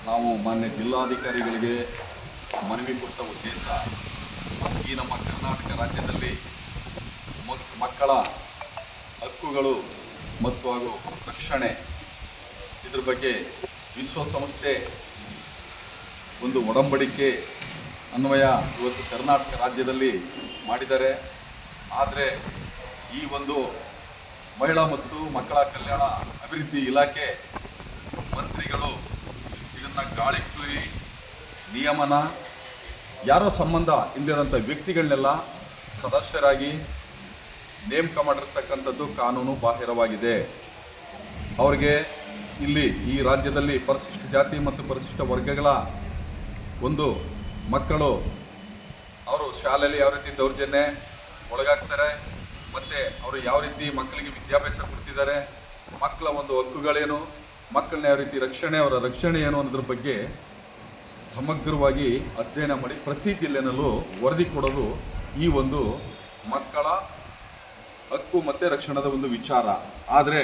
ನಾವು ಮಾನ್ಯ ಜಿಲ್ಲಾಧಿಕಾರಿಗಳಿಗೆ ಮನವಿ ಕೊಟ್ಟ ಉದ್ದೇಶ ಈ ನಮ್ಮ ಕರ್ನಾಟಕ ರಾಜ್ಯದಲ್ಲಿ ಮಕ್ಕಳ ಹಕ್ಕುಗಳು ಮತ್ತು ಹಾಗೂ ರಕ್ಷಣೆ ಇದ್ರ ಬಗ್ಗೆ ವಿಶ್ವಸಂಸ್ಥೆ ಒಂದು ಒಡಂಬಡಿಕೆ ಅನ್ವಯ ಇವತ್ತು ಕರ್ನಾಟಕ ರಾಜ್ಯದಲ್ಲಿ ಮಾಡಿದ್ದಾರೆ. ಆದರೆ ಈ ಒಂದು ಮಹಿಳಾ ಮತ್ತು ಮಕ್ಕಳ ಕಲ್ಯಾಣ ಅಭಿವೃದ್ಧಿ ಇಲಾಖೆ ಮಂತ್ರಿಗಳು ಇದನ್ನು ಗಾಳಿ ತೂರಿ ನಿಯಮನ ಯಾರೋ ಸಂಬಂಧ ಇಲ್ಲದಂಥ ವ್ಯಕ್ತಿಗಳನ್ನೆಲ್ಲ ಸದಸ್ಯರಾಗಿ ನೇಮಕ ಮಾಡಿರ್ತಕ್ಕಂಥದ್ದು ಕಾನೂನು ಬಾಹಿರವಾಗಿದೆ. ಅವರಿಗೆ ಇಲ್ಲಿ ಈ ರಾಜ್ಯದಲ್ಲಿ ಪರಿಶಿಷ್ಟ ಜಾತಿ ಮತ್ತು ಪರಿಶಿಷ್ಟ ವರ್ಗಗಳ ಒಂದು ಮಕ್ಕಳು ಅವರು ಶಾಲೆಯಲ್ಲಿ ಯಾವ ರೀತಿ ದೌರ್ಜನ್ಯ ಒಳಗಾಗ್ತಾರೆ ಮತ್ತು ಅವರು ಯಾವ ರೀತಿ ಮಕ್ಕಳಿಗೆ ವಿದ್ಯಾಭ್ಯಾಸ ಕೊಡ್ತಿದ್ದಾರೆ, ಮಕ್ಕಳ ಒಂದು ಹಕ್ಕುಗಳೇನು, ಮಕ್ಕಳನ್ನ ಯಾವ ರೀತಿ ರಕ್ಷಣೆ, ಅವರ ರಕ್ಷಣೆ ಏನು ಅನ್ನೋದ್ರ ಬಗ್ಗೆ ಸಮಗ್ರವಾಗಿ ಅಧ್ಯಯನ ಮಾಡಿ ಪ್ರತಿ ಜಿಲ್ಲೆನಲ್ಲೂ ವರದಿ ಕೊಡೋದು ಈ ಒಂದು ಮಕ್ಕಳ ಹಕ್ಕು ಮತ್ತು ರಕ್ಷಣದ ಒಂದು ವಿಚಾರ. ಆದರೆ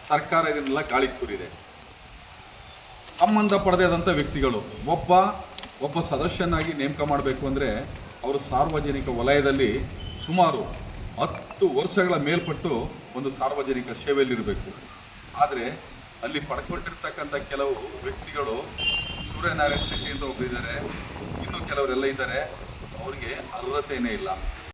ಸರ್ಕಾರ ಇದನ್ನೆಲ್ಲ ಗಾಳಿಗೆ ತೂರಿದೆ. ಸಂಬಂಧ ಪಡೆದಂಥ ವ್ಯಕ್ತಿಗಳು ಒಬ್ಬ ಸದಸ್ಯನಾಗಿ ನೇಮಕ ಮಾಡಬೇಕು ಅಂದರೆ ಅವರು ಸಾರ್ವಜನಿಕ ವಲಯದಲ್ಲಿ ಸುಮಾರು 10 ವರ್ಷಗಳ ಮೇಲ್ಪಟ್ಟು ಒಂದು ಸಾರ್ವಜನಿಕ ಸೇವೆಯಲ್ಲಿರಬೇಕು. ಆದರೆ ಅಲ್ಲಿ ಪಡ್ಕೊಂಡಿರ್ತಕ್ಕಂಥ ಕೆಲವು ವ್ಯಕ್ತಿಗಳು ಸೂರ್ಯನಾರಾಯಣ ಶೆಟ್ಟಿ ಅಂತ ಒಬ್ಬರಿದ್ದಾರೆ, ಇನ್ನೂ ಕೆಲವರೆಲ್ಲ ಇದ್ದಾರೆ, ಅವರಿಗೆ ಅರ್ಹತೆಯೇ ಇಲ್ಲ.